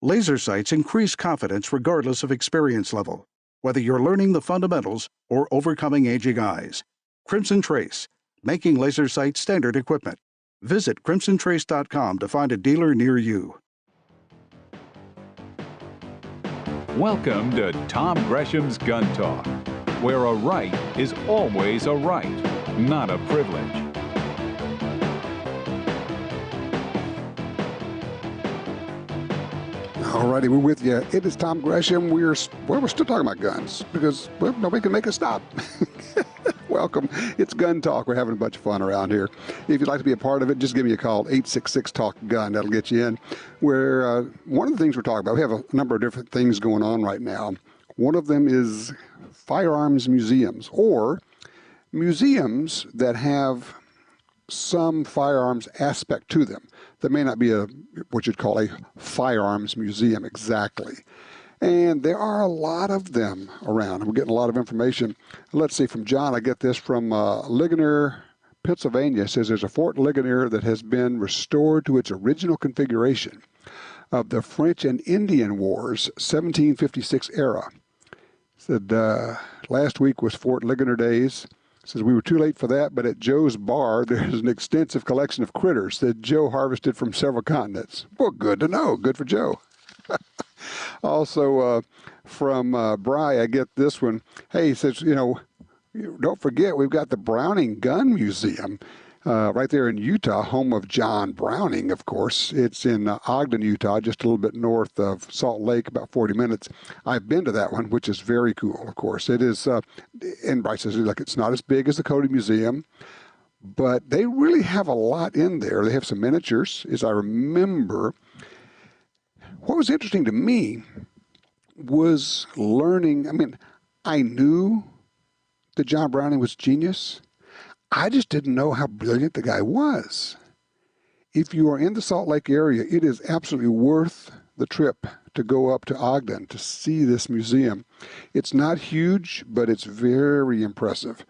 Laser sights increase confidence regardless of experience level, whether you're learning the fundamentals or overcoming aging eyes. Crimson Trace, making laser sights standard equipment. Visit crimsontrace.com to find a dealer near you. Welcome to Tom Gresham's Gun Talk, where a right is always a right, not a privilege. Alrighty, we're with you. It is Tom Gresham. We're still talking about guns because nobody can make us stop. Welcome. It's Gun Talk. We're having a bunch of fun around here. If you'd like to be a part of it, just give me a call, 866-TALK-GUN. That'll get you in. Where one of the things we're talking about, we have a number of different things going on right now. One of them is firearms museums, or museums that have some firearms aspect to them. That may not be what you'd call a firearms museum exactly. And there are a lot of them around. We're getting a lot of information. Let's see, from John, I get this from Ligonier, Pennsylvania. It says there's a Fort Ligonier that has been restored to its original configuration of the French and Indian Wars, 1756 era. It said last week was Fort Ligonier Days. It says we were too late for that, but at Joe's bar, there's an extensive collection of critters that Joe harvested from several continents. Well, good to know. Good for Joe. Also, from Bry, I get this one. Hey, he says, don't forget, we've got the Browning Gun Museum right there in Utah, home of John Browning, of course. It's in Ogden, Utah, just a little bit north of Salt Lake, about 40 minutes. I've been to that one, which is very cool, of course. It is, and Bryce says, look, it's not as big as the Cody Museum, but they really have a lot in there. They have some miniatures, as I remember. What was interesting to me was learning, I knew that John Browning was genius. I just didn't know how brilliant the guy was. If you are in the Salt Lake area, it is absolutely worth the trip to go up to Ogden to see this museum. It's not huge, but it's very impressive.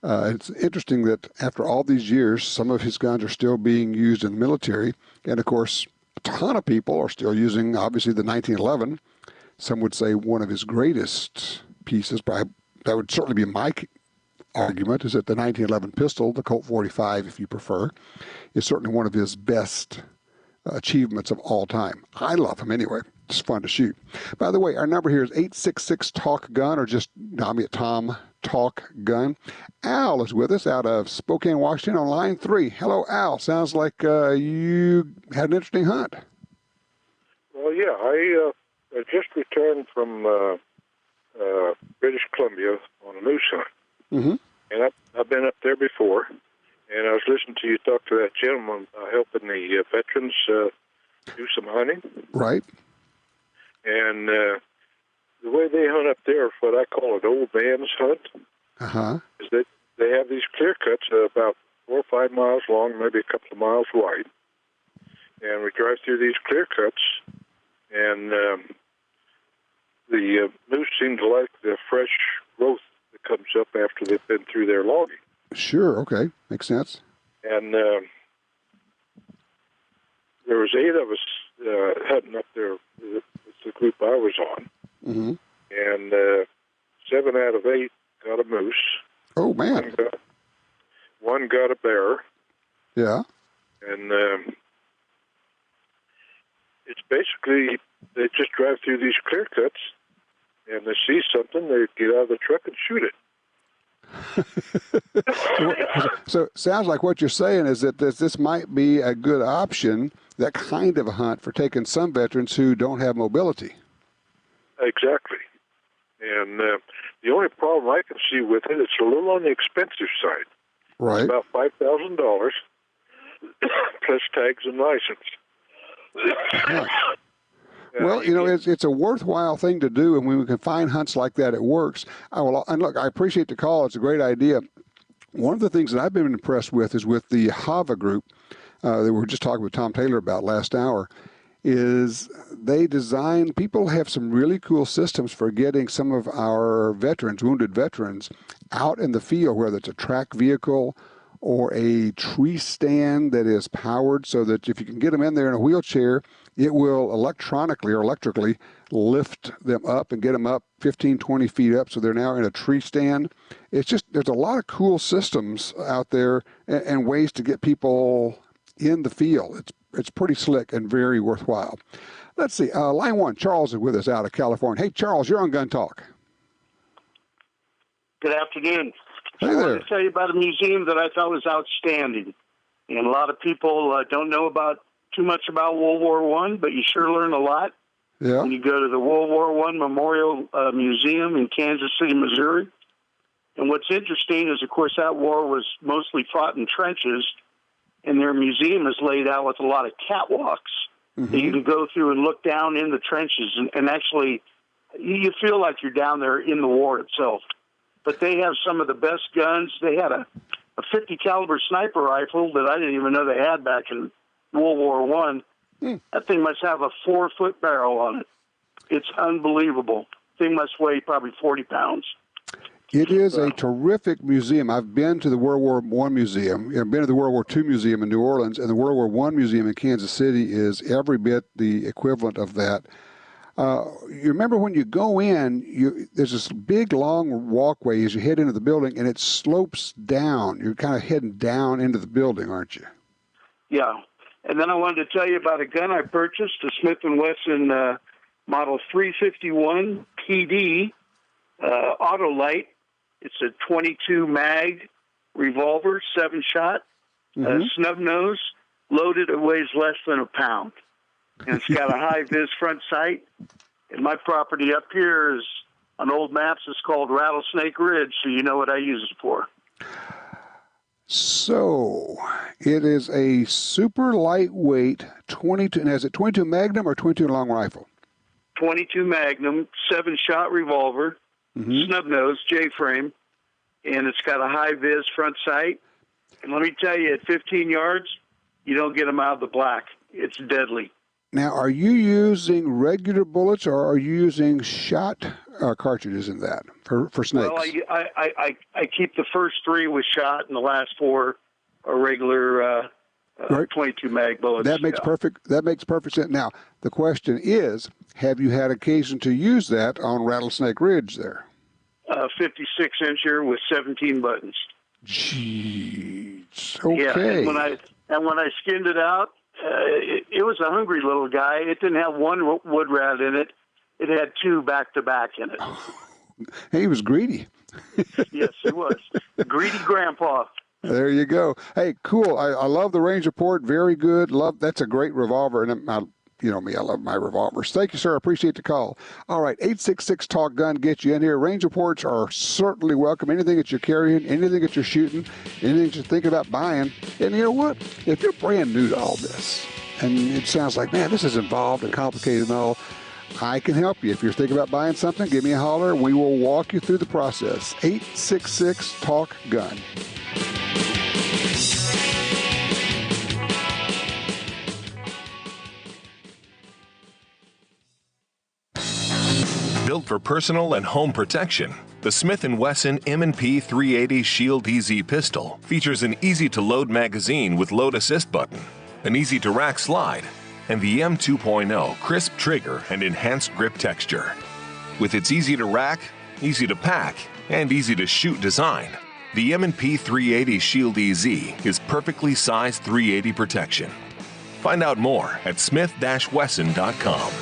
It's interesting that after all these years, some of his guns are still being used in the military. And of course, a ton of people are still using, obviously, the 1911. Some would say one of his greatest pieces, that would certainly be my argument, is that the 1911 pistol, the Colt 45, if you prefer, is certainly one of his best achievements of all time. I love him anyway. It's fun to shoot. By the way, our number here is 866-TALK-GUN, or just Tom Talk Gun. Al is with us out of Spokane, Washington on line 3. Hello, Al. Sounds like you had an interesting hunt. Well, yeah, I just returned from British Columbia on a moose hunt. Mm-hmm. And I've been up there before, and I was listening to you talk to that gentleman helping the veterans do some hunting. Right. And the way they hunt up there, what I call an old man's hunt, is that they have these clear cuts about 4 or 5 miles long, maybe a couple of miles wide. And we drive through these clear cuts, and the moose seem to like the fresh growth that comes up after they've been through their logging. Sure, okay. Makes sense. And there was 8 of us hunting up there. It's the group I was on. Mm-hmm. And 7 out of 8 got a moose. Oh, man. One got a bear. Yeah. And it's basically, they just drive through these clear cuts, and they see something, they get out of the truck and shoot it. So it sounds like what you're saying is that this might be a good option, that kind of a hunt, for taking some veterans who don't have mobility. Exactly. And the only problem I can see with it, it's a little on the expensive side. Right. It's about $5,000 plus tags and license. Uh-huh. Well, it's a worthwhile thing to do, and when we can find hunts like that, it works. And look, I appreciate the call. It's a great idea. One of the things that I've been impressed with is with the HAVA group that we were just talking with Tom Taylor about last hour, is they design, people have some really cool systems for getting some of our veterans, wounded veterans, out in the field, whether it's a track vehicle or a tree stand that is powered, so that if you can get them in there in a wheelchair, it will electronically or electrically lift them up and get them up 15, 20 feet up, so they're now in a tree stand. It's just, there's a lot of cool systems out there and ways to get people in the field. It's pretty slick and very worthwhile. Let's see, line one, Charles is with us out of California. Hey, Charles, you're on Gun Talk. Good afternoon. Hey I there. wanted to tell you about a museum that I thought was outstanding. And a lot of people don't know too much about World War I, but you sure learn a lot Yeah. when you go to the World War I Memorial Museum in Kansas City, Missouri. And what's interesting is, of course, that war was mostly fought in trenches, and their museum is laid out with a lot of catwalks that you can go through and look down in the trenches, and actually you feel like you're down there in the war itself. But they have some of the best guns. They had a 50 caliber sniper rifle that I didn't even know they had back in World War I. That thing must have a 4-foot barrel on it. It's unbelievable. Thing must weigh probably 40 pounds. It is a terrific museum. I've been to the World War I Museum. I've been to the World War II Museum in New Orleans, and the World War I Museum in Kansas City is every bit the equivalent of that. You remember when you go in, there's this big, long walkway as you head into the building, and it slopes down. You're kind of heading down into the building, aren't you? Yeah. And then I wanted to tell you about a gun I purchased, a Smith & Wesson Model 351 PD Autolite. It's a 22 mag revolver, 7-shot, snub nose, loaded. It weighs less than a pound. And it's got a high-vis front sight. And my property up here is, on old maps, it's called Rattlesnake Ridge, so you know what I use it for. So, it is a super lightweight 22, and is it 22 Magnum or 22 long rifle? 22 Magnum, 7-shot revolver, snub nose, J-frame, and it's got a high-vis front sight. And let me tell you, at 15 yards, you don't get them out of the black. It's deadly. Now, are you using regular bullets, or are you using shot cartridges in that for snakes? Well, I keep the first 3 with shot, and the last 4 are regular 22 mag bullets. That makes perfect. That makes perfect sense. Now, the question is, have you had occasion to use that on Rattlesnake Ridge there? 56-incher with 17 buttons. Jeez. Okay. Yeah, and when I skinned it out, it was a hungry little guy. It didn't have one wood rat in it. It had 2 back-to-back in it. He was greedy. Yes, he was. Greedy grandpa. There you go. Hey, cool. I love the range report. Very good. That's a great revolver. And you know me, I love my revolvers. Thank you, sir. I appreciate the call. All right, 866-TALK-GUN gets you in here. Range reports are certainly welcome. Anything that you're carrying, anything that you're shooting, anything that you're thinking about buying. And you know what? If you're brand new to all this, and it sounds like, man, this is involved and complicated and all, I can help you. If you're thinking about buying something, give me a holler. We will walk you through the process. 866-TALK-GUN. Built for personal and home protection, the Smith & Wesson M&P 380 Shield EZ pistol features an easy-to-load magazine with load assist button, an easy-to-rack slide, and the M2.0 crisp trigger and enhanced grip texture. With its easy-to-rack, easy-to-pack, and easy-to-shoot design, the M&P 380 Shield EZ is perfectly sized 380 protection. Find out more at smith-wesson.com.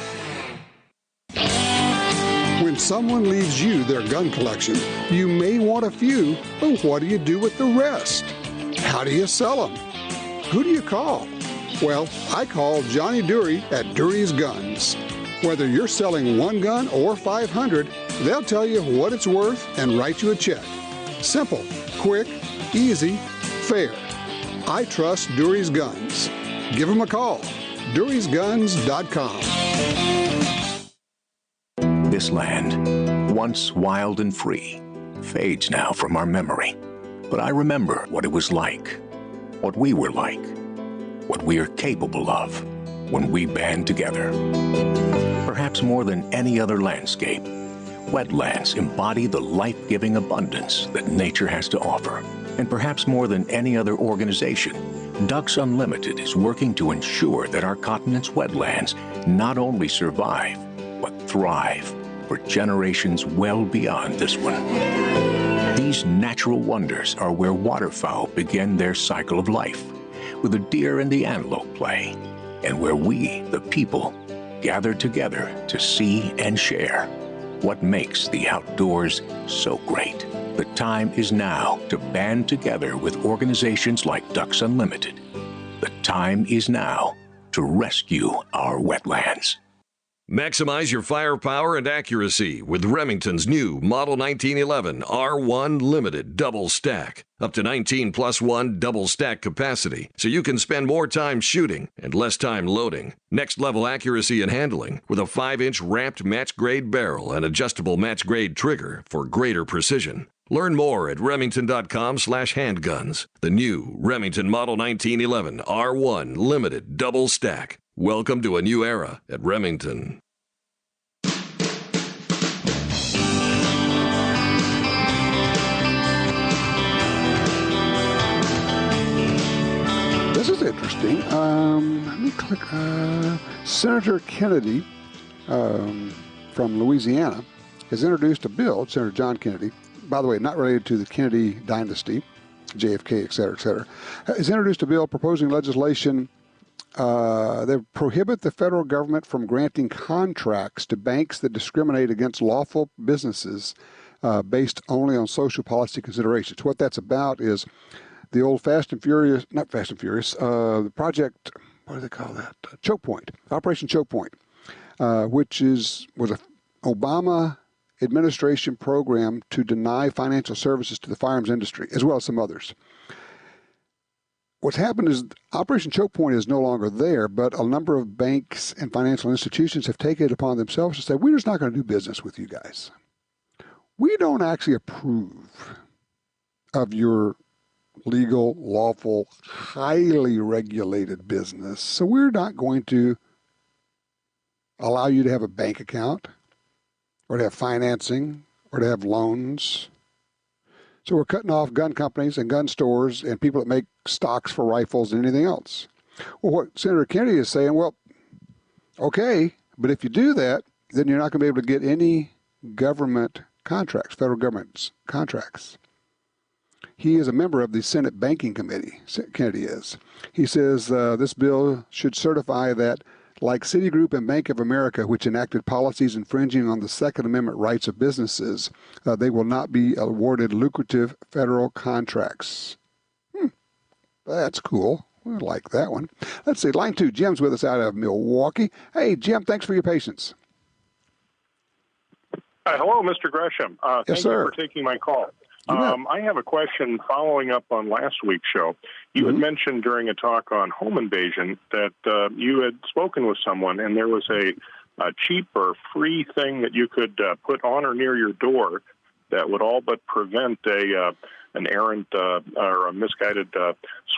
When someone leaves you their gun collection, you may want a few, but what do you do with the rest? How do you sell them? Who do you call? Well, I call Johnny Dury at Dury's Guns. Whether you're selling 1 gun or 500, they'll tell you what it's worth and write you a check. Simple, quick, easy, fair. I trust Dury's Guns. Give them a call. Dury'sGuns.com. This land, once wild and free, fades now from our memory. But I remember what it was like, what we were like, what we are capable of when we band together. Perhaps more than any other landscape, wetlands embody the life-giving abundance that nature has to offer. And perhaps more than any other organization, Ducks Unlimited is working to ensure that our continent's wetlands not only survive, but thrive for generations well beyond this one. These natural wonders are where waterfowl begin their cycle of life, where the deer and the antelope play, and where we, the people, gather together to see and share what makes the outdoors so great. The time is now to band together with organizations like Ducks Unlimited. The time is now to rescue our wetlands. Maximize your firepower and accuracy with Remington's new Model 1911 R1 Limited Double Stack. Up to 19+1 double stack capacity, so you can spend more time shooting and less time loading. Next level accuracy and handling with a 5-inch ramped match grade barrel and adjustable match grade trigger for greater precision. Learn more at remington.com/handguns. The new Remington Model 1911 R1 Limited Double Stack. Welcome to a new era at Remington. This is interesting. Let me click. Senator Kennedy from Louisiana has introduced a bill, Senator John Kennedy, by the way, not related to the Kennedy dynasty, JFK, et cetera, has introduced a bill proposing legislation that prohibit the federal government from granting contracts to banks that discriminate against lawful businesses based only on social policy considerations. What that's about is the old Fast and Furious, not Fast and Furious, the project, what do they call that? Choke Point, Operation Choke Point, which was an Obama administration program to deny financial services to the firearms industry, as well as some others. What's happened is Operation Choke Point is no longer there, but a number of banks and financial institutions have taken it upon themselves to say, we're just not going to do business with you guys. We don't actually approve of your legal, lawful, highly regulated business, so we're not going to allow you to have a bank account or to have financing or to have loans. So we're cutting off gun companies and gun stores and people that make stocks for rifles and anything else. Well, what Senator Kennedy is saying, well, okay, but if you do that, then you're not going to be able to get any government contracts, federal government contracts. He is a member of the Senate Banking Committee, Kennedy is. He says this bill should certify that, like Citigroup and Bank of America, which enacted policies infringing on the Second Amendment rights of businesses, they will not be awarded lucrative federal contracts. That's cool. We like that one. Let's see. Line 2, Jim's with us out of Milwaukee. Hey, Jim, thanks for your patience. Hello, Mr. Gresham. Yes, sir. Thank you for taking my call. I have a question following up on last week's show. You had mentioned during a talk on home invasion that you had spoken with someone and there was a cheap or free thing that you could put on or near your door that would all but prevent an errant or a misguided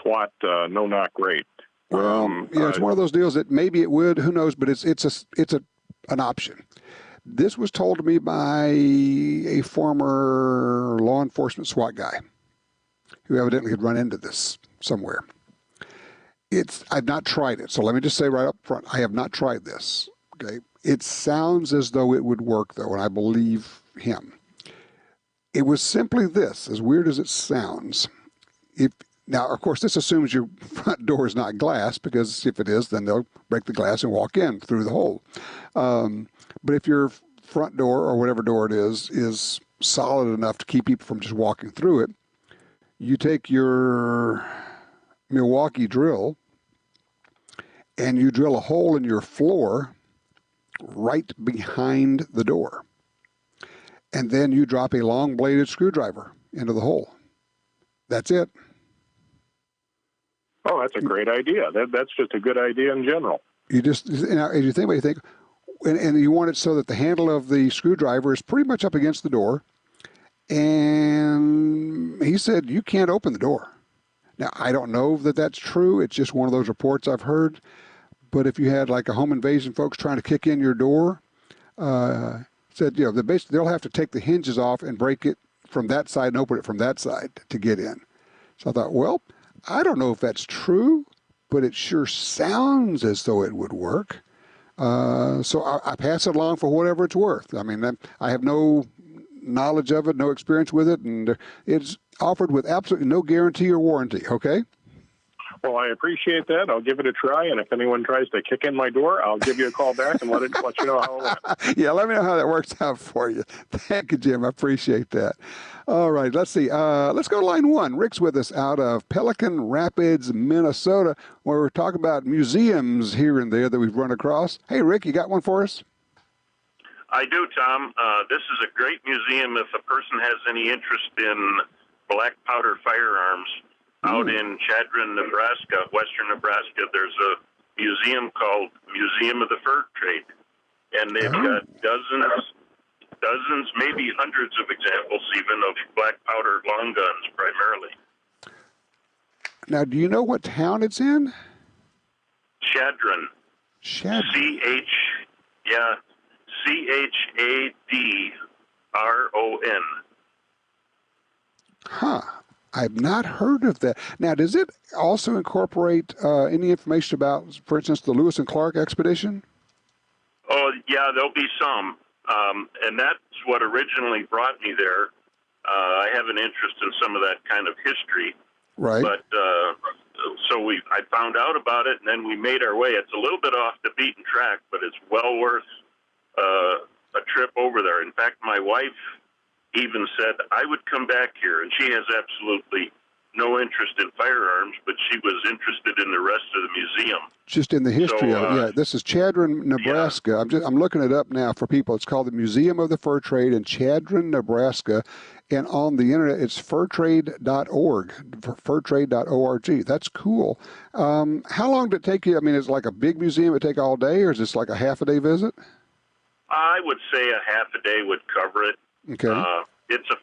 SWAT no-knock raid. Well, yeah, it's one of those deals that maybe it would, who knows, but it's an option. This was told to me by a former law enforcement SWAT guy who evidently had run into this somewhere. I've not tried it, so let me just say right up front, I have not tried this. Okay, it sounds as though it would work, though, and I believe him. It was simply this, as weird as it sounds. Now, of course, this assumes your front door is not glass, because if it is, then they'll break the glass and walk in through the hole. But if your front door, or whatever door it is solid enough to keep people from just walking through it, you take your Milwaukee drill and you drill a hole in your floor right behind the door. And then you drop a long-bladed screwdriver into the hole. That's it. Oh, that's a great idea. That's just a good idea in general. You just, as you think about it, and you want it so that the handle of the screwdriver is pretty much up against the door. And he said, you can't open the door. Now, I don't know that that's true. It's just one of those reports I've heard. But if you had like a home invasion folks trying to kick in your door, said, they'll have to take the hinges off and break it from that side and open it from that side to get in. So I thought, well, I don't know if that's true, but it sure sounds as though it would work. So I pass it along for whatever it's worth. I mean, I have no knowledge of it, no experience with it, and it's offered with absolutely no guarantee or warranty, okay? Well, I appreciate that. I'll give it a try, and if anyone tries to kick in my door, I'll give you a call back and let you know how it went. Yeah, let me know how that works out for you. Thank you, Jim. I appreciate that. All right, let's see. Let's go to line one. Rick's with us out of Pelican Rapids, Minnesota, where we're talking about museums here and there that we've run across. Hey, Rick, you got one for us? I do, Tom. This is a great museum if a person has any interest in black powder firearms. Out in Chadron, Nebraska, western Nebraska, there's a museum called Museum of the Fur Trade. And they've got dozens, maybe hundreds of examples even of black powder long guns primarily. Now, do you know what town it's in? Chadron. Chadron. C-H-A-D-R-O-N. Huh. I've not heard of that. Now, does it also incorporate any information about, for instance, the Lewis and Clark expedition? Oh, yeah, there'll be some. And that's what originally brought me there. I have an interest in some of that kind of history. Right. But so I found out about it, and then we made our way. It's a little bit off the beaten track, but it's well worth a trip over there. In fact, my wife even said I would come back here, and she has absolutely no interest in firearms, but she was interested in the rest of the museum. Just in the history of it, yeah. This is Chadron, Nebraska. Yeah. I'm looking it up now for people. It's called the Museum of the Fur Trade in Chadron, Nebraska, and on the internet it's furtrade.org, furtrade.org. That's cool. How long did it take you? I mean, it's like a big museum. It take all day, or is this like a half-a-day visit? I would say a half a day would cover it. Okay. It's a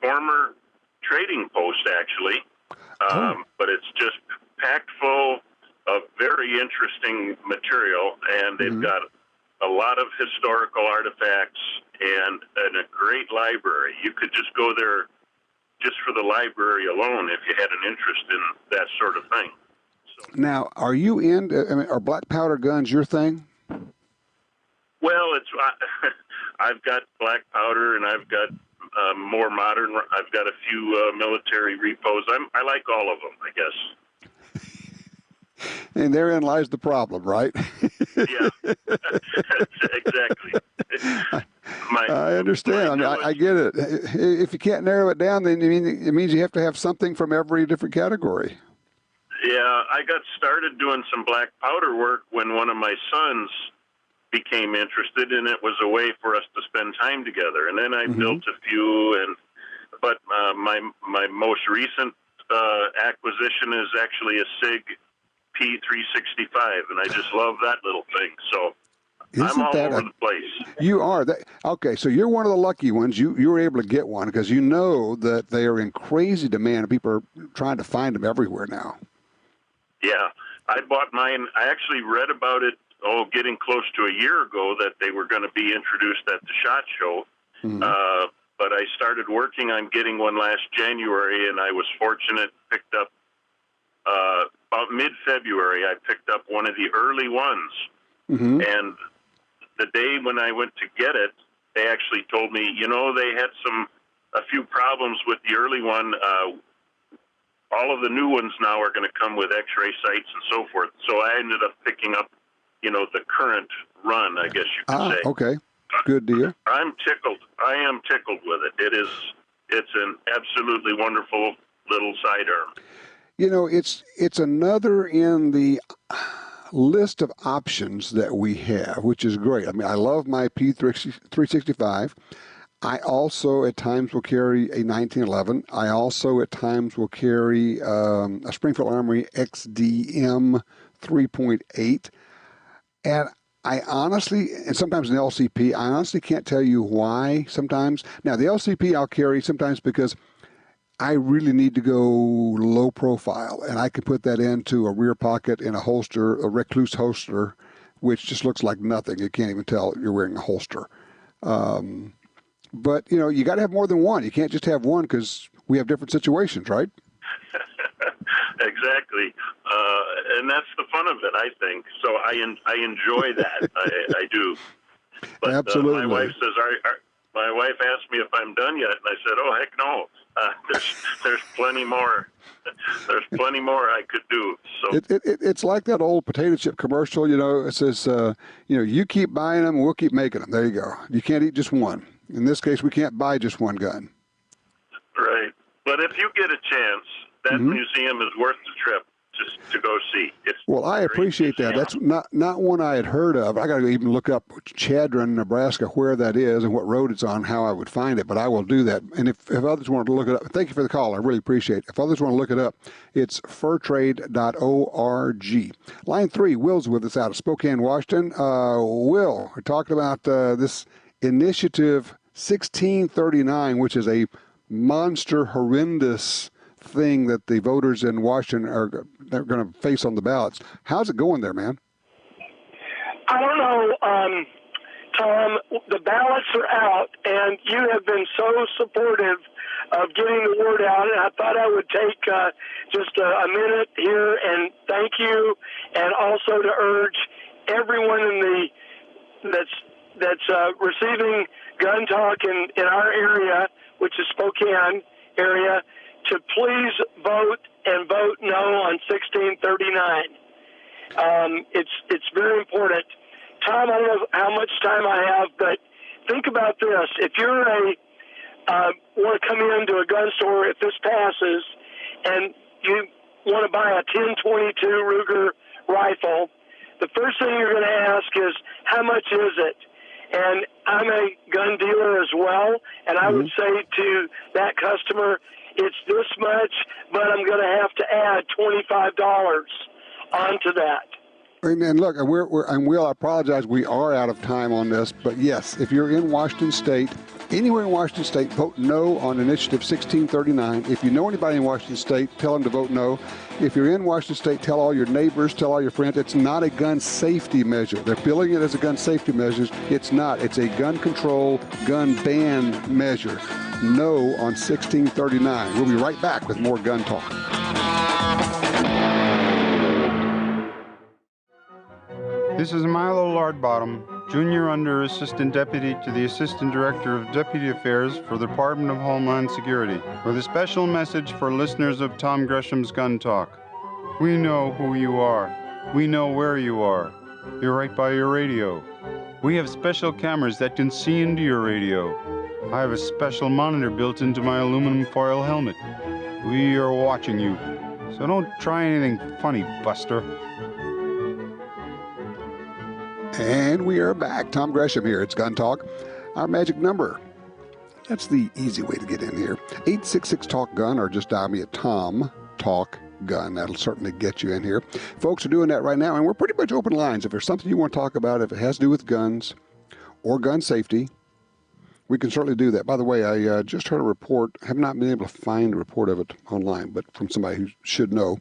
former trading post, actually, but it's just packed full of very interesting material, and they've got a lot of historical artifacts and a great library. You could just go there just for the library alone if you had an interest in that sort of thing. So, now, are you are black powder guns your thing? Well, I've got black powder, and I've got more modern. I've got a few military repos. I like all of them, I guess. And therein lies the problem, right? Yeah, exactly. I understand. I mean, I get it. If you can't narrow it down, then it means you have to have something from every different category. Yeah, I got started doing some black powder work when one of my sons became interested, and it was a way for us to spend time together. And then I built a few, but my most recent acquisition is actually a SIG P365, and I just love that little thing. So I'm all over the place. You are. Okay, so you're one of the lucky ones. You were able to get one because you know that they are in crazy demand. People are trying to find them everywhere now. Yeah, I bought mine. I actually read about it getting close to a year ago that they were going to be introduced at the SHOT Show. But I started working on getting one last January, and I was fortunate, picked up, about mid-February, I picked up one of the early ones. And the day when I went to get it, they actually told me, they had a few problems with the early one. All of the new ones now are going to come with X-ray sights and so forth. So I ended up picking up the current run, I guess you could say. Okay. Good deal. I'm tickled. I am tickled with it. It's an absolutely wonderful little sidearm. It's another in the list of options that we have, which is great. I mean, I love my P365. I also at times will carry a 1911. I also at times will carry a Springfield Armory XDM 3.8. And I honestly, and sometimes an LCP, I honestly can't tell you why sometimes. Now, the LCP I'll carry sometimes because I really need to go low profile, and I can put that into a rear pocket in a holster, a recluse holster, which just looks like nothing. You can't even tell you're wearing a holster. But, you got to have more than one. You can't just have one because we have different situations, right? Exactly, and that's the fun of it, I think. So I enjoy that. I do. But Absolutely. my wife says, my wife asked me if I'm done yet, and I said, "Oh heck no! There's plenty more. There's plenty more I could do." So it's like that old potato chip commercial. You know, it says, you keep buying them, we'll keep making them. There you go. You can't eat just one. In this case, we can't buy just one gun. right. But if you get a chance, that museum is worth the trip just to go see. Well, I appreciate that. That's not one I had heard of. I got to even look up Chadron, Nebraska, where that is and what road it's on, how I would find it. But I will do that. And if others want to look it up, thank you for the call. I really appreciate it. If others want to look it up, it's furtrade.org. Line 3, Will's with us out of Spokane, Washington. Will, we're talking about this initiative 1639, which is a monster, horrendous thing that the voters in Washington are going to face on the ballots. How's it going there, man? I don't know, Tom. The ballots are out, and you have been so supportive of getting the word out. And I thought I would take just a minute here and thank you, and also to urge everyone that's receiving gun talk in our area, which is Spokane area, to please vote and vote no on 1639. It's very important. Tom, I don't know how much time I have, but think about this. If you're want to come into a gun store, if this passes, and you want to buy a 10/22 Ruger rifle, the first thing you're going to ask is, how much is it? And I'm a gun dealer as well, and I would say to that customer, it's this much, but I'm going to have to add $25 onto that. And look, and Will, I apologize, we are out of time on this, but yes, if you're in Washington State, anywhere in Washington State, vote no on Initiative 1639. If you know anybody in Washington State, tell them to vote no. If you're in Washington State, tell all your neighbors, tell all your friends. It's not a gun safety measure. They're billing it as a gun safety measure. It's not. It's a gun control, gun ban measure. No on 1639. We'll be right back with more gun talk. This is Milo Lardbottom, Junior Under Assistant Deputy to the Assistant Director of Deputy Affairs for the Department of Homeland Security, with a special message for listeners of Tom Gresham's Gun Talk. We know who you are. We know where you are. You're right by your radio. We have special cameras that can see into your radio. I have a special monitor built into my aluminum foil helmet. We are watching you, so don't try anything funny, Buster. And we are back. Tom Gresham here. It's Gun Talk. Our magic number. That's the easy way to get in here. 866-TALK-GUN, or just dial me at Tom Talk Gun. That'll certainly get you in here. Folks are doing that right now, and we're pretty much open lines. If there's something you want to talk about, if it has to do with guns or gun safety, we can certainly do that. By the way, I just heard a report. I have not been able to find a report of it online, but from somebody who should know.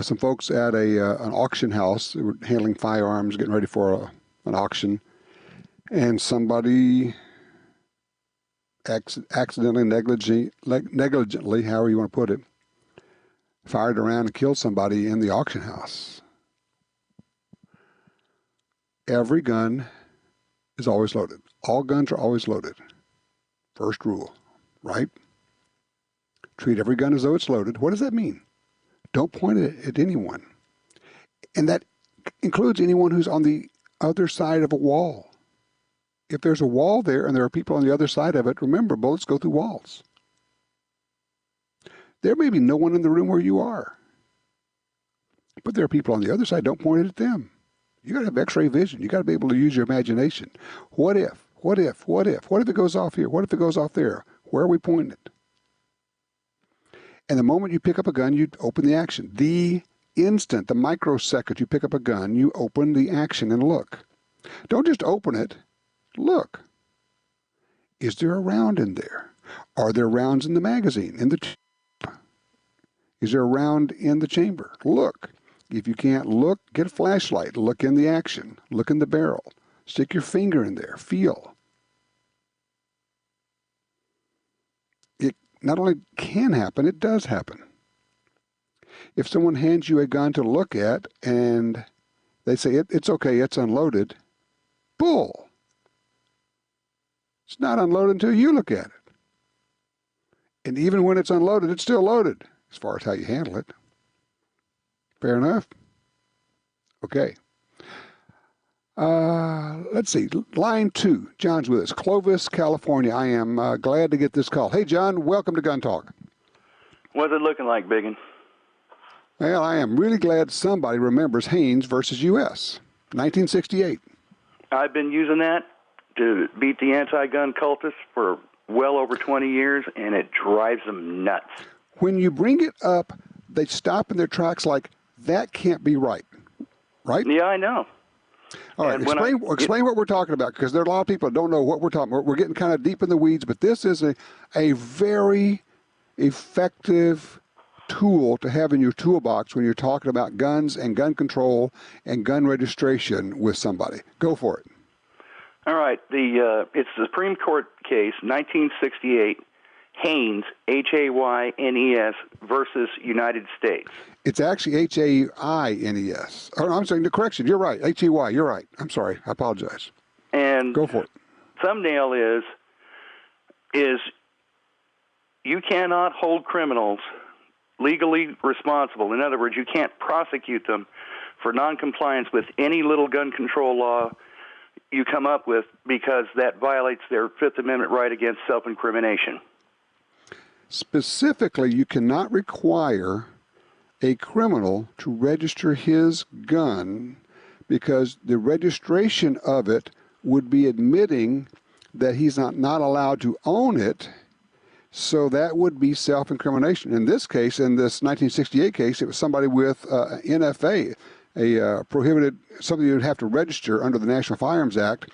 Some folks at an auction house, they were handling firearms, getting ready for an auction, and somebody accidentally, negligently, however you want to put it, fired around and killed somebody in the auction house. Every gun is always loaded. All guns are always loaded. First rule, right? Treat every gun as though it's loaded. What does that mean? Don't point it at anyone. And that includes anyone who's on the other side of a wall. If there's a wall there and there are people on the other side of it, remember, bullets go through walls. There may be no one in the room where you are. But there are people on the other side. Don't point it at them. You got to have x-ray vision. You got to be able to use your imagination. What if? What if? What if? What if it goes off here? What if it goes off there? Where are we pointing it? And the moment you pick up a gun, you open the action. The instant, the microsecond you pick up a gun, you open the action and look. Don't just open it. Look. Is there a round in there? Are there rounds in the magazine, in the chamber? Is there a round in the chamber? Look. If you can't look, get a flashlight. Look in the action. Look in the barrel. Stick your finger in there. Feel. It not only can happen, it does happen. If someone hands you a gun to look at and they say, it's okay, it's unloaded, bull. It's not unloaded until you look at it. And even when it's unloaded, it's still loaded, as far as how you handle it. Fair enough? Okay. Let's see. Line 2. John's with us. Clovis, California. I am glad to get this call. Hey, John, welcome to Gun Talk. What's it looking like, Biggin? Well, I am really glad somebody remembers Haynes versus U.S., 1968. I've been using that to beat the anti-gun cultists for well over 20 years, and it drives them nuts. When you bring it up, they stop in their tracks like, that can't be right. Right? Yeah, I know. All right, explain what we're talking about, because there are a lot of people that don't know what we're talking about. We're getting kind of deep in the weeds, but this is a very effective tool to have in your toolbox when you're talking about guns and gun control and gun registration with somebody. Go for it. All right, it's the Supreme Court case, 1968, Haynes, Haynes versus United States. It's actually Haines. Oh, I'm sorry, the correction. You're right. Hay. You're right. I'm sorry. I apologize. And go for it. Thumbnail is you cannot hold criminals legally responsible. In other words, you can't prosecute them for noncompliance with any little gun control law you come up with, because that violates their Fifth Amendment right against self-incrimination. Specifically, you cannot require a criminal to register his gun, because the registration of it would be admitting that he's not allowed to own it, so that would be self-incrimination. In this case, in this 1968 case, it was somebody with NFA, a prohibited, something you'd have to register under the National Firearms Act,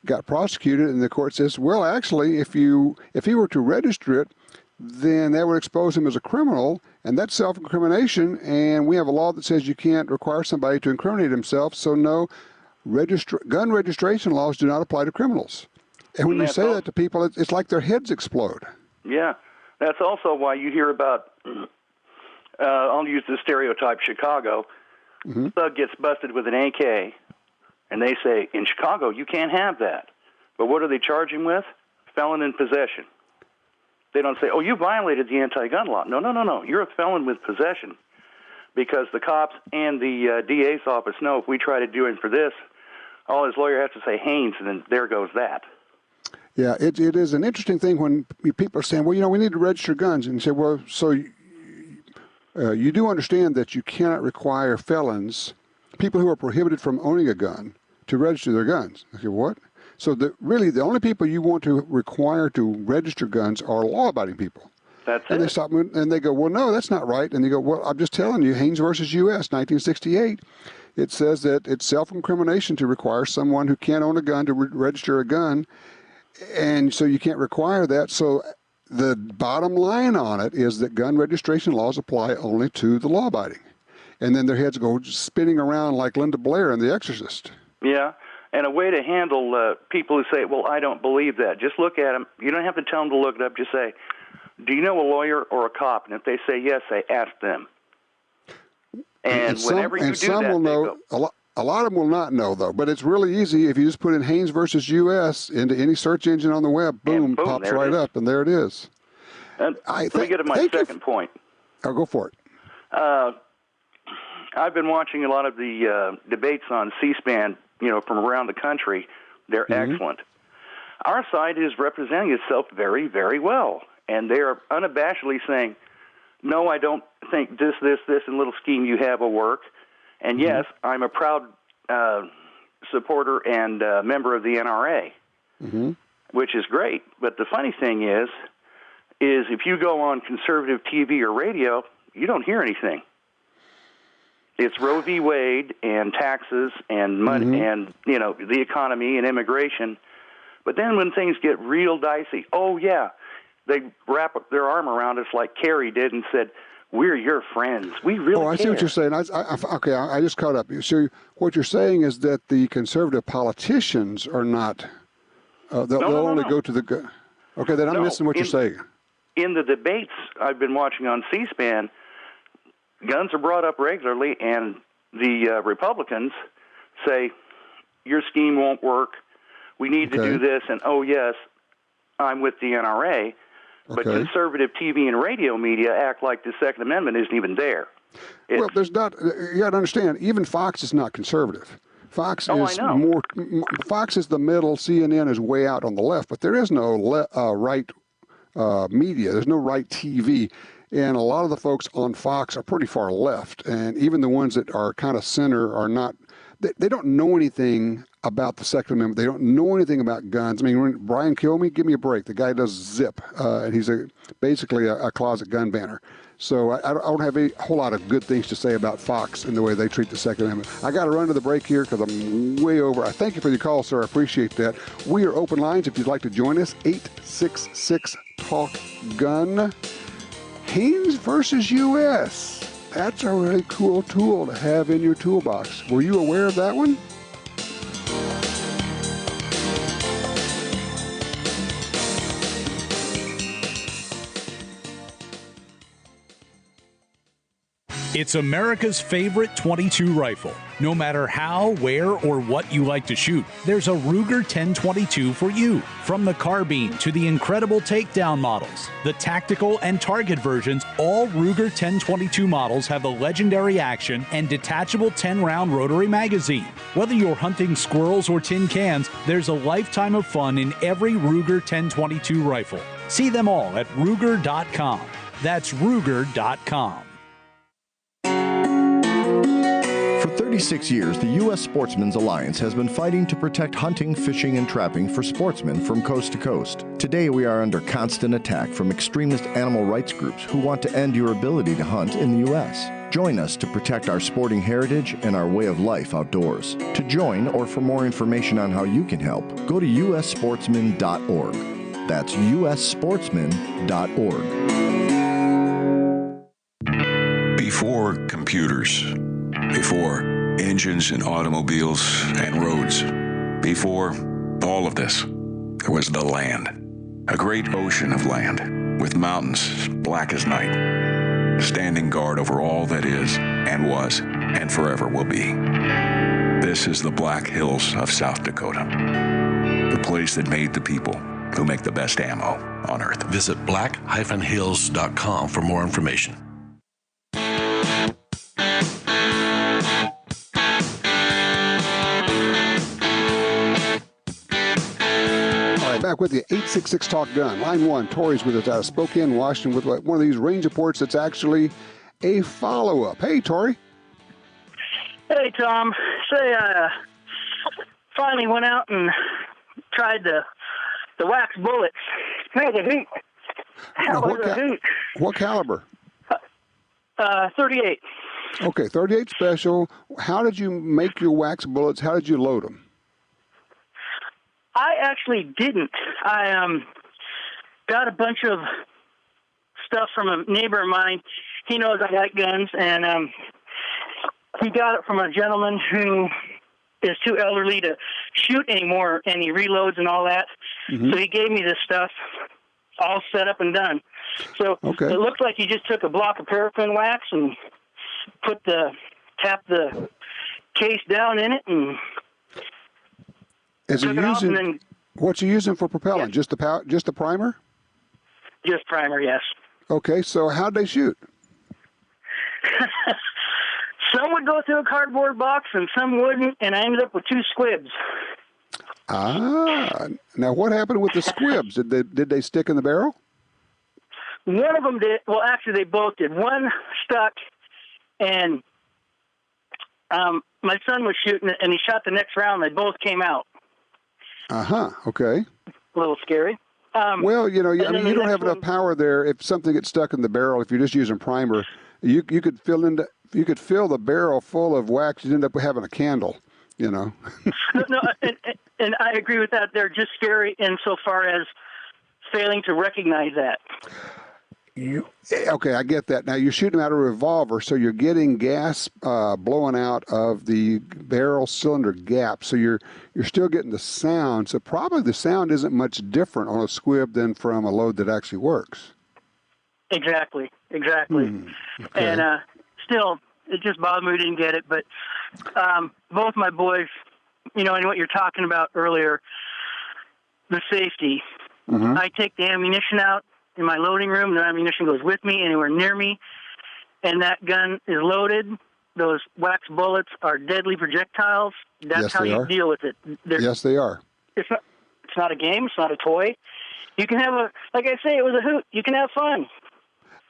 got prosecuted, and the court says, well, actually, if he were to register it, then that would expose him as a criminal, and that's self-incrimination, and we have a law that says you can't require somebody to incriminate himself, so no, gun registration laws do not apply to criminals. And when you say that to people, it's like their heads explode. Yeah, that's also why you hear about, I'll use the stereotype, Chicago. Thug gets busted with an AK, and they say, in Chicago, you can't have that. But what do they charge him with? Felon in possession. They don't say, oh, you violated the anti-gun law. No. You're a felon with possession, because the cops and the DA's office know if we try to do him for this, all his lawyer has to say Haynes, and then there goes that. Yeah, it is an interesting thing when people are saying, well, we need to register guns. And you say, well, so you do understand that you cannot require felons, people who are prohibited from owning a gun, to register their guns. I say, what? So really, the only people you want to require to register guns are law-abiding people. That's and they stop and they go, well, no, that's not right. And they go, well, I'm just telling you, Haynes versus U.S., 1968, it says that it's self-incrimination to require someone who can't own a gun to register a gun, and so you can't require that. So the bottom line on it is that gun registration laws apply only to the law-abiding. And then their heads go spinning around like Linda Blair in The Exorcist. Yeah, and a way to handle people who say, well, I don't believe that. Just look at them. You don't have to tell them to look it up. Just say, do you know a lawyer or a cop? And if they say yes, say, ask them. And whenever you do that, will know, a lot of them will not know, though. But it's really easy. If you just put in Haynes versus U.S. into any search engine on the web, boom, pops right up, and there it is. And let me get to my second point. Oh, go for it. I've been watching a lot of the debates on C-SPAN, from around the country. They're excellent. Our side is representing itself very, very well, and they are unabashedly saying, no, I don't think this, and little scheme you have will work. And yes, I'm a proud supporter and member of the NRA, which is great. But the funny thing is if you go on conservative TV or radio, you don't hear anything. It's Roe v. Wade and taxes and money and, the economy and immigration. But then when things get real dicey, oh, yeah, they wrap up their arm around us like Kerry did and said, we're your friends. We really care. I see what you're saying. I just caught up. So what you're saying is that the conservative politicians are not, they'll only go to the, okay, then I'm missing what you're saying. In the debates I've been watching on C-SPAN, guns are brought up regularly, and the Republicans say, your scheme won't work. We need to do this. And, oh, yes, I'm with the NRA. But conservative TV and radio media act like the Second Amendment isn't even there. Well, there's not. You got to understand. Even Fox is not conservative. Fox is more. Fox is the middle. CNN is way out on the left. But there is no right media. There's no right TV. And a lot of the folks on Fox are pretty far left. And even the ones that are kind of center are not. They don't know anything about the Second Amendment. They don't know anything about guns. I mean, when Brian Kilmeade, give me a break. The guy does Zip, and he's basically a closet gun banner. So I don't have a whole lot of good things to say about Fox and the way they treat the Second Amendment. I got to run to the break here because I'm way over. I thank you for your call, sir. I appreciate that. We are open lines if you'd like to join us. 866-TALK-GUN. Haynes versus U.S. That's a really cool tool to have in your toolbox. Were you aware of that one? It's America's favorite .22 rifle. No matter how, where, or what you like to shoot, there's a Ruger 1022 for you. From the carbine to the incredible takedown models, the tactical and target versions, all Ruger 1022 models have the legendary action and detachable 10-round rotary magazine. Whether you're hunting squirrels or tin cans, there's a lifetime of fun in every Ruger 1022 rifle. See them all at Ruger.com. That's Ruger.com. For 36 years, the U.S. Sportsmen's Alliance has been fighting to protect hunting, fishing, and trapping for sportsmen from coast to coast. Today, we are under constant attack from extremist animal rights groups who want to end your ability to hunt in the U.S. Join us to protect our sporting heritage and our way of life outdoors. To join or for more information on how you can help, go to ussportsman.org. That's ussportsman.org. Before computers, before engines and automobiles and roads, before all of this, there was the land. A great ocean of land, with mountains black as night, standing guard over all that is and was and forever will be. This is the Black Hills of South Dakota, the place that made the people who make the best ammo on Earth. Visit black-hills.com for more information. Back with you, 866-TALK-GUN. Line 1, Tori's with us out of Spokane, Washington, with one of these range reports that's actually a follow-up. Hey, Tori. Hey, Tom. Say, finally went out and tried the wax bullets. That was a hoot. That was a hoot. What caliber? 38. Okay, 38 special. How did you make your wax bullets? How did you load them? I actually didn't. I got a bunch of stuff from a neighbor of mine. He knows I like guns, and he got it from a gentleman who is too elderly to shoot anymore, and he reloads and all that. Mm-hmm. So he gave me this stuff all set up and done. So It looks like he just took a block of paraffin wax and tapped the case down in it and what's he using for propellant? Yeah. Just the primer? Just primer, yes. Okay, so how'd they shoot? Some would go through a cardboard box and some wouldn't, and I ended up with 2 squibs. Ah, now what happened with the squibs? Did they stick in the barrel? One of them did. Well, actually, they both did. One stuck, and my son was shooting it, and he shot the next round. They both came out. Okay. A little scary. Well, you don't have enough power there. If something gets stuck in the barrel, if you're just using primer, you could fill the barrel full of wax. You'd end up having a candle. No, and I agree with that. They're just scary insofar as failing to recognize that. Okay, I get that. Now, you're shooting out a revolver, so you're getting gas blowing out of the barrel cylinder gap, so you're still getting the sound. So probably the sound isn't much different on a squib than from a load that actually works. Exactly. Okay. And still, it just bothered me we didn't get it. But both my boys, and what you're talking about earlier, the safety. Mm-hmm. I take the ammunition out in my loading room. The ammunition goes with me anywhere near me, and that gun is loaded. Those wax bullets are deadly projectiles. That's Yes, how they you are. deal with it. Yes, they are. It's not a game. It's not a toy. You can have like I say, it was a hoot. You can have fun.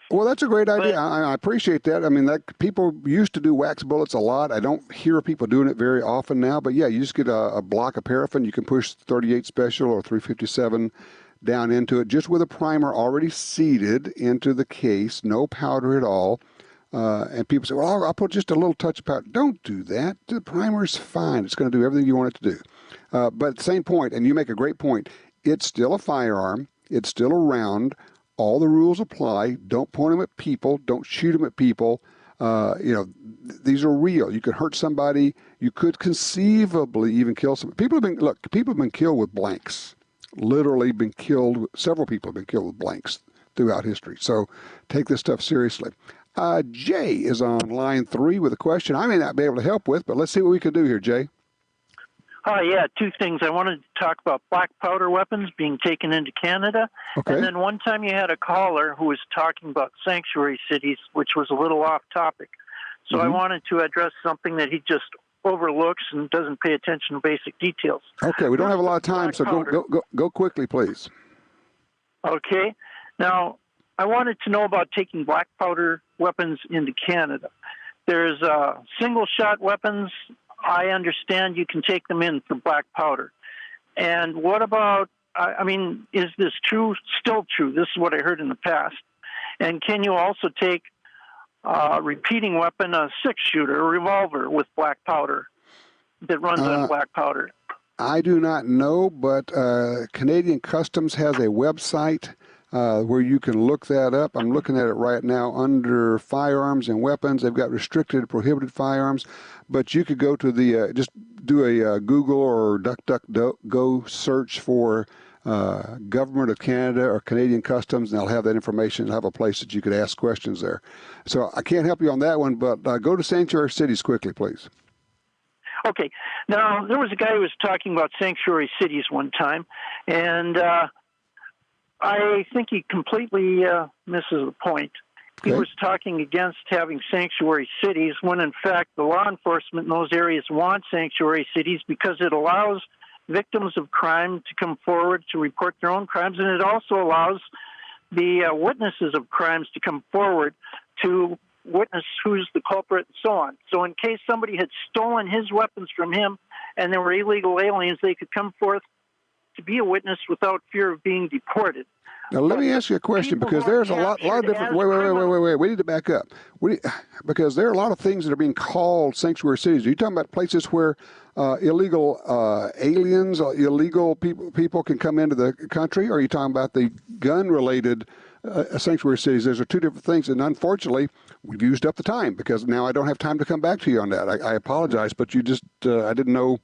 Well, that's a great idea. I appreciate that. I mean, people used to do wax bullets a lot. I don't hear people doing it very often now. But yeah, you just get a block of paraffin. You can push 38 Special or 357 down into it, just with a primer already seeded into the case, no powder at all. And people say, well, I'll put just a little touch of powder. Don't do that. The primer is fine. It's going to do everything you want it to do. But at the same point, and you make a great point, it's still a firearm. It's still a round. All the rules apply. Don't point them at people. Don't shoot them at people. These are real. You could hurt somebody. You could conceivably even kill somebody. People have been killed with blanks. Literally been killed. Several people have been killed with blanks throughout history. So take this stuff seriously. Jay is on line 3 with a question I may not be able to help with, but let's see what we can do here, Jay. Yeah, 2 things. I wanted to talk about black powder weapons being taken into Canada. Okay. And then one time you had a caller who was talking about sanctuary cities, which was a little off topic. So I wanted to address something that he just overlooks and doesn't pay attention to basic details. Okay, we don't have a lot of time, so go quickly, please. Okay. Now, I wanted to know about taking black powder weapons into Canada. There's single-shot weapons. I understand you can take them in for black powder. And what about, is this true? Still true? This is what I heard in the past. And can you also take a repeating weapon, a 6-shooter, a revolver with black powder that runs on black powder? I do not know, but Canadian Customs has a website where you can look that up. I'm looking at it right now under firearms and weapons. They've got restricted and prohibited firearms, but you could go to the, just do a Google or DuckDuckGo search for Government of Canada or Canadian Customs, and they'll have that information and have a place that you could ask questions there. So I can't help you on that one, but go to sanctuary cities quickly, please. Okay. Now, there was a guy who was talking about sanctuary cities one time, and I think he completely misses the point. Okay. He was talking against having sanctuary cities when, in fact, the law enforcement in those areas want sanctuary cities because it allows victims of crime to come forward to report their own crimes, and it also allows the witnesses of crimes to come forward to witness who's the culprit and so on. So in case somebody had stolen his weapons from him and there were illegal aliens, they could come forth to be a witness without fear of being deported. Now, let me ask you a question, because there's a lot of different... Wait. We need to back up. Because there are a lot of things that are being called sanctuary cities. Are you talking about places where illegal aliens, illegal people can come into the country? Or are you talking about the gun-related sanctuary cities? Those are 2 different things. And unfortunately, we've used up the time, because now I don't have time to come back to you on that. I apologize, but you just... I didn't know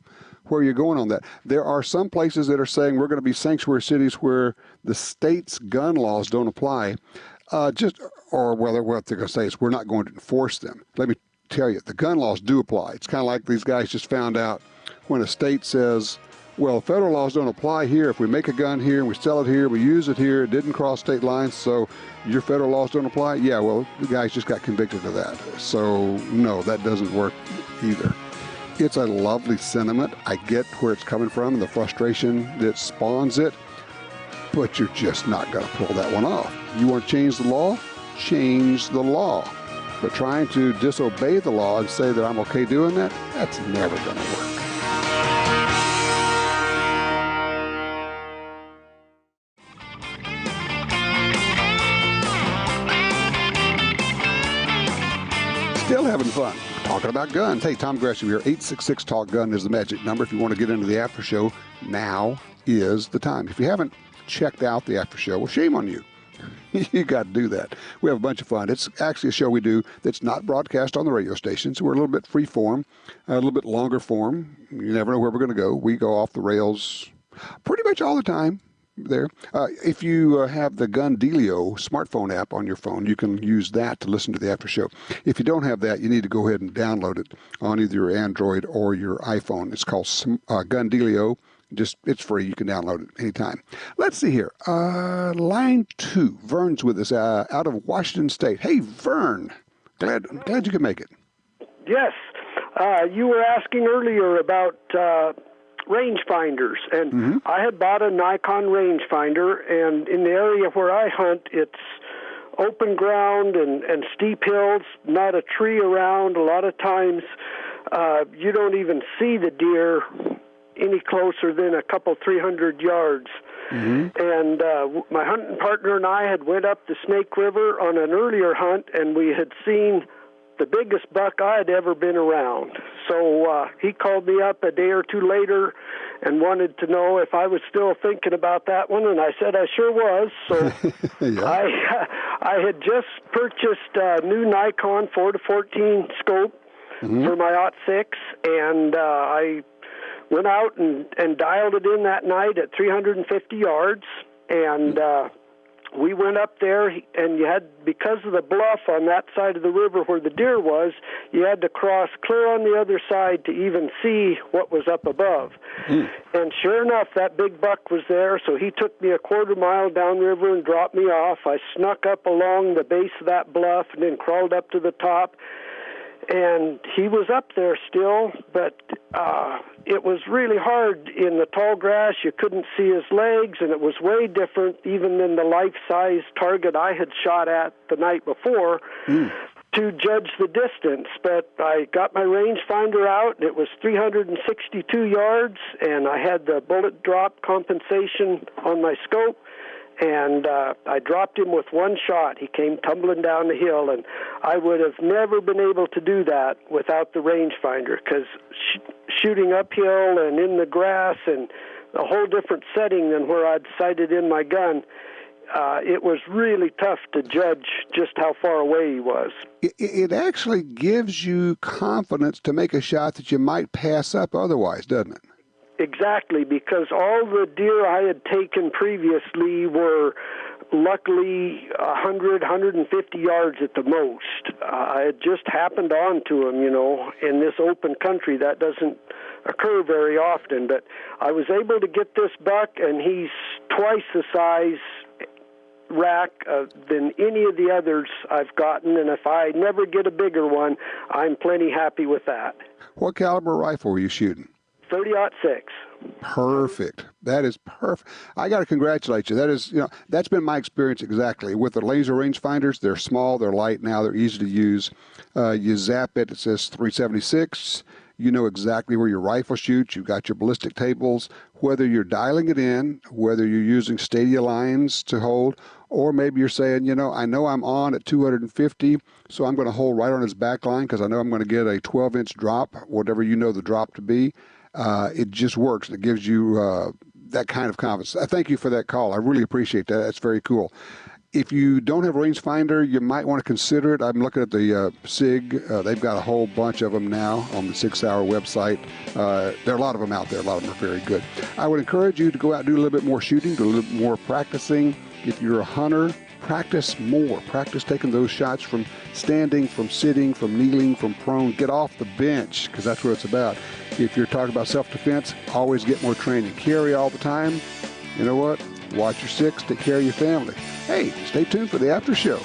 where you're going on that. There are some places that are saying we're going to be sanctuary cities where the state's gun laws don't apply, or whether what they're going to say is we're not going to enforce them. Let me tell you, the gun laws do apply. It's kind of like these guys just found out when a state says, well, federal laws don't apply here. If we make a gun here and we sell it here, we use it here, it didn't cross state lines, so your federal laws don't apply? Yeah, well, the guys just got convicted of that. So, no, that doesn't work either. It's a lovely sentiment. I get where it's coming from and the frustration that spawns it, but you're just not going to pull that one off. You want to change the law? Change the law. But trying to disobey the law and say that I'm okay doing that, that's never going to work. Still having fun. Talking about guns. Hey, Tom Gresham here. 866-TALK-GUN is the magic number. If you want to get into the after show, now is the time. If you haven't checked out the after show, well, shame on you. You got to do that. We have a bunch of fun. It's actually a show we do that's not broadcast on the radio station, so we're a little bit free form, a little bit longer form. You never know where we're going to go. We go off the rails pretty much all the time, there. If you have the Gun Dealio smartphone app on your phone, you can use that to listen to the after show. If you don't have that, you need to go ahead and download it on either your Android or your iPhone. It's called Gun Dealio. It's free. You can download it anytime. Let's see here. Line 2. Vern's with us out of Washington State. Hey, Vern. Glad you could make it. Yes. You were asking earlier about rangefinders, and I had bought a Nikon rangefinder, and in the area where I hunt, it's open ground and steep hills, not a tree around. A lot of times you don't even see the deer any closer than a couple 300 yards. And my hunting partner and I had went up the Snake River on an earlier hunt, and we had seen the biggest buck I had ever been around. So he called me up a day or two later and wanted to know if I was still thinking about that one, and I said I sure was. So I had just purchased a new Nikon 4-14 scope for my Ot6, and I went out and dialed it in that night at 350 yards, and we went up there, and you had, because of the bluff on that side of the river where the deer was, you had to cross clear on the other side to even see what was up above. And sure enough, that big buck was there, so he took me a quarter mile downriver and dropped me off. I snuck up along the base of that bluff and then crawled up to the top. And he was up there still, but it was really hard in the tall grass. You couldn't see his legs, and it was way different even than the life-size target I had shot at the night before to judge the distance. But I got my rangefinder out, and it was 362 yards, and I had the bullet drop compensation on my scope. And I dropped him with one shot. He came tumbling down the hill, and I would have never been able to do that without the rangefinder, because shooting uphill and in the grass and a whole different setting than where I'd sighted in my gun, it was really tough to judge just how far away he was. It actually gives you confidence to make a shot that you might pass up otherwise, doesn't it? Exactly, because all the deer I had taken previously were luckily 100, 150 yards at the most. I had just happened onto them, in this open country. That doesn't occur very often, but I was able to get this buck, and he's twice the size rack than any of the others I've gotten, and if I never get a bigger one, I'm plenty happy with that. What caliber rifle were you shooting? 30-06. Perfect. That is perfect. I got to congratulate you. That is, that's been my experience exactly. With the laser rangefinders, they're small, they're light now, they're easy to use. You zap it, it says 376. You know exactly where your rifle shoots. You've got your ballistic tables. Whether you're dialing it in, whether you're using stadia lines to hold, or maybe you're saying, I know I'm on at 250, so I'm going to hold right on his back line because I know I'm going to get a 12-inch drop, whatever you know the drop to be. It just works. It gives you that kind of confidence. I thank you for that call. I really appreciate that. That's very cool. If you don't have a rangefinder, you might want to consider it. I'm looking at the SIG. They've got a whole bunch of them now on the 6 Hour website. There are a lot of them out there. A lot of them are very good. I would encourage you to go out and do a little bit more shooting, do a little bit more practicing. If you're a hunter, practice more. Practice taking those shots from standing, from sitting, from kneeling, from prone. Get off the bench, because that's what it's about. If you're talking about self-defense, always get more training. Carry all the time. You know what? Watch your six. Take care of your family. Hey, stay tuned for the after show.